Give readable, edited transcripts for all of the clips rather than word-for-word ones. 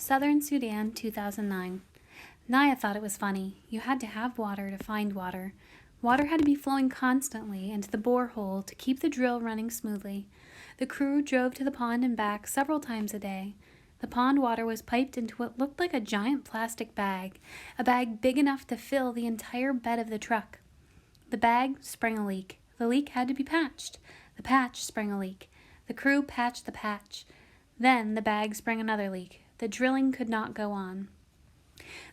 Southern Sudan, 2009. Naya thought it was funny. You had to have water to find water. Water had to be flowing constantly into the borehole to keep the drill running smoothly. The crew drove to the pond and back several times a day. The pond water was piped into what looked like a giant plastic bag, a bag big enough to fill the entire bed of the truck. The bag sprang a leak. The leak had to be patched. The patch sprang a leak. The crew patched the patch. Then the bag sprang another leak. The drilling could not go on.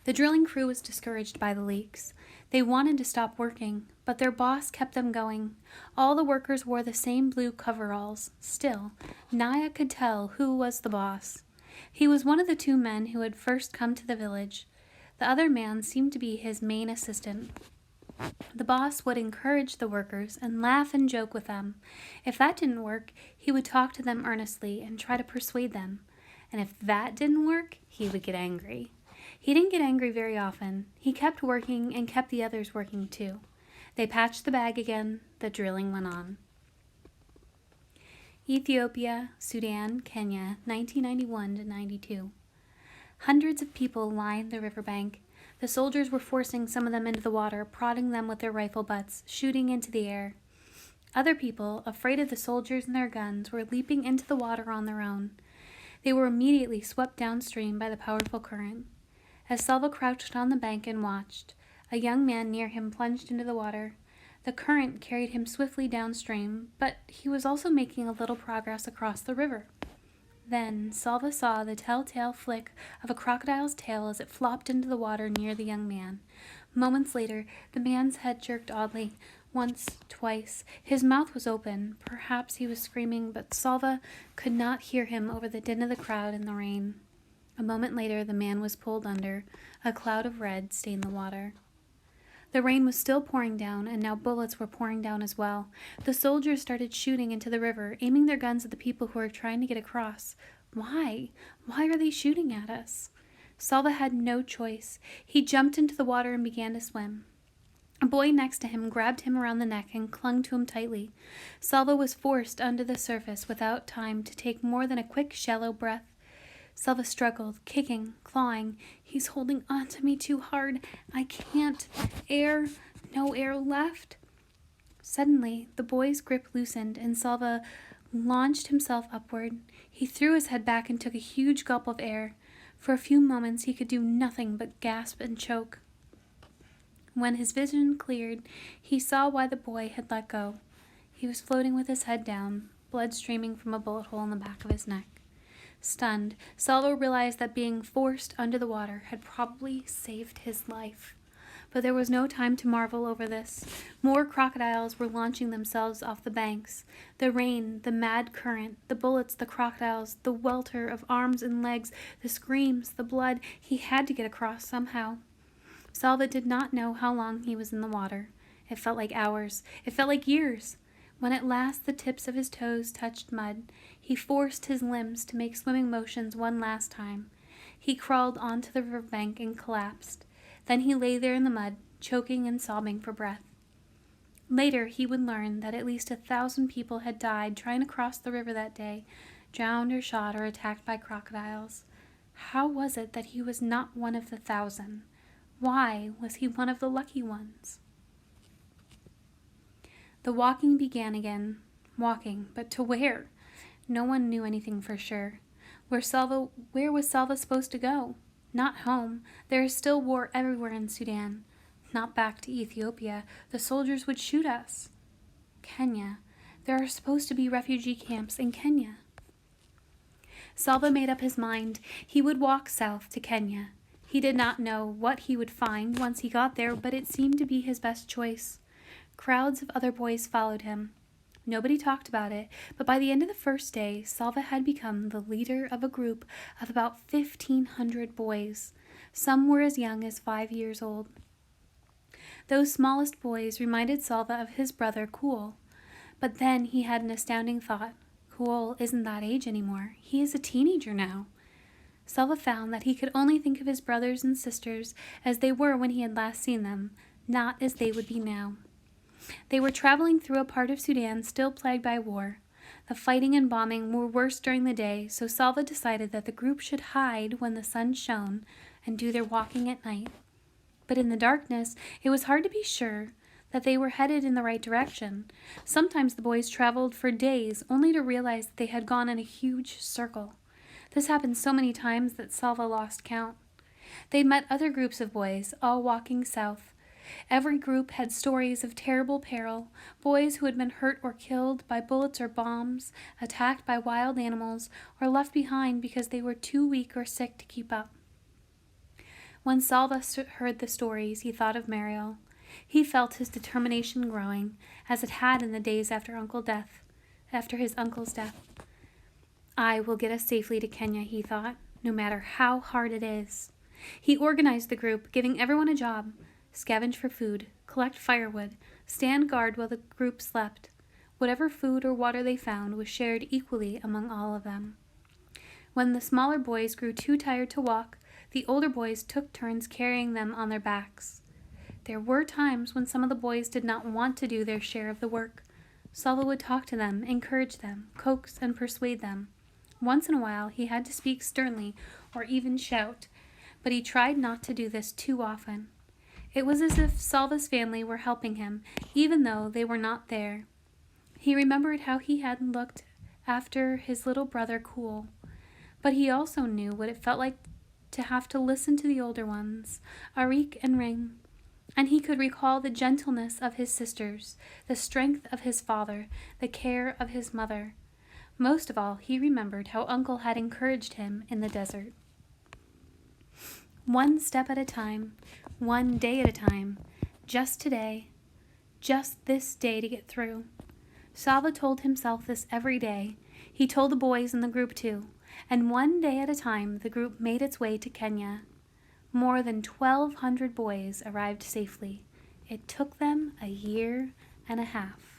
The drilling crew was discouraged by the leaks. They wanted to stop working, but their boss kept them going. All the workers wore the same blue coveralls. Still, Naya could tell who was the boss. He was one of the two men who had first come to the village. The other man seemed to be his main assistant. The boss would encourage the workers and laugh and joke with them. If that didn't work, he would talk to them earnestly and try to persuade them. And if that didn't work, he would get angry. He didn't get angry very often. He kept working and kept the others working too. They patched the bag again. The drilling went on. Ethiopia, Sudan, Kenya, 1991 to 92. Hundreds of people lined the riverbank. The soldiers were forcing some of them into the water, prodding them with their rifle butts, shooting into the air. Other people, afraid of the soldiers and their guns, were leaping into the water on their own. They were immediately swept downstream by the powerful current. As Salva crouched on the bank and watched, a young man near him plunged into the water. The current carried him swiftly downstream, but he was also making a little progress across the river. Then Salva saw the telltale flick of a crocodile's tail as it flopped into the water near the young man. Moments later, the man's head jerked oddly. Once, twice. His mouth was open. Perhaps he was screaming, but Salva could not hear him over the din of the crowd and the rain. A moment later, the man was pulled under. A cloud of red stained the water. The rain was still pouring down, and now bullets were pouring down as well. The soldiers started shooting into the river, aiming their guns at the people who were trying to get across. Why? Why are they shooting at us? Salva had no choice. He jumped into the water and began to swim. A boy next to him grabbed him around the neck and clung to him tightly. Salva was forced under the surface without time to take more than a quick, shallow breath. Salva struggled, kicking, clawing. He's holding on to me too hard. I can't. Air. No air left. Suddenly, the boy's grip loosened, and Salva launched himself upward. He threw his head back and took a huge gulp of air. For a few moments, he could do nothing but gasp and choke. When his vision cleared, he saw why the boy had let go. He was floating with his head down, blood streaming from a bullet hole in the back of his neck. Stunned, Salva realized that being forced under the water had probably saved his life. But there was no time to marvel over this. More crocodiles were launching themselves off the banks. The rain, the mad current, the bullets, the crocodiles, the welter of arms and legs, the screams, the blood. He had to get across somehow. Salva did not know how long he was in the water. It felt like hours. It felt like years. When at last the tips of his toes touched mud, he forced his limbs to make swimming motions one last time. He crawled onto the riverbank and collapsed. Then he lay there in the mud, choking and sobbing for breath. Later, he would learn that at least 1,000 people had died trying to cross the river that day, drowned or shot or attacked by crocodiles. How was it that he was not one of the 1,000? Why was he one of the lucky ones? The walking began again. Walking, but to where? No one knew anything for sure. Where was Salva supposed to go? Not home. There is still war everywhere in Sudan. Not back to Ethiopia. The soldiers would shoot us. Kenya. There are supposed to be refugee camps in Kenya. Salva made up his mind. He would walk south to Kenya. He did not know what he would find once he got there, but it seemed to be his best choice. Crowds of other boys followed him. Nobody talked about it, but by the end of the first day, Salva had become the leader of a group of about 1,500 boys. Some were as young as 5 years old. Those smallest boys reminded Salva of his brother Kuol. But then he had an astounding thought. Kuol isn't that age anymore. He is a teenager now. Salva found that he could only think of his brothers and sisters as they were when he had last seen them, not as they would be now. They were traveling through a part of Sudan still plagued by war. The fighting and bombing were worse during the day, so Salva decided that the group should hide when the sun shone and do their walking at night. But in the darkness, it was hard to be sure that they were headed in the right direction. Sometimes the boys traveled for days only to realize that they had gone in a huge circle. This happened so many times that Salva lost count. They met other groups of boys, all walking south. Every group had stories of terrible peril, boys who had been hurt or killed by bullets or bombs, attacked by wild animals, or left behind because they were too weak or sick to keep up. When Salva heard the stories, he thought of Mariel. He felt his determination growing, as it had in the days after his uncle's death. I will get us safely to Kenya, he thought, no matter how hard it is. He organized the group, giving everyone a job: scavenge for food, collect firewood, stand guard while the group slept. Whatever food or water they found was shared equally among all of them. When the smaller boys grew too tired to walk, the older boys took turns carrying them on their backs. There were times when some of the boys did not want to do their share of the work. Salva would talk to them, encourage them, coax and persuade them. Once in a while he had to speak sternly or even shout, but he tried not to do this too often. It was as if Salva's family were helping him, even though they were not there. He remembered how he had looked after his little brother Cool, but he also knew what it felt like to have to listen to the older ones, Arik and Ring, and he could recall the gentleness of his sisters, the strength of his father, the care of his mother. Most of all, he remembered how Uncle had encouraged him in the desert. One step at a time, one day at a time, just today, just this day to get through. Salva told himself this every day. He told the boys in the group too, and one day at a time the group made its way to Kenya. More than 1,200 boys arrived safely. It took them a year and a half.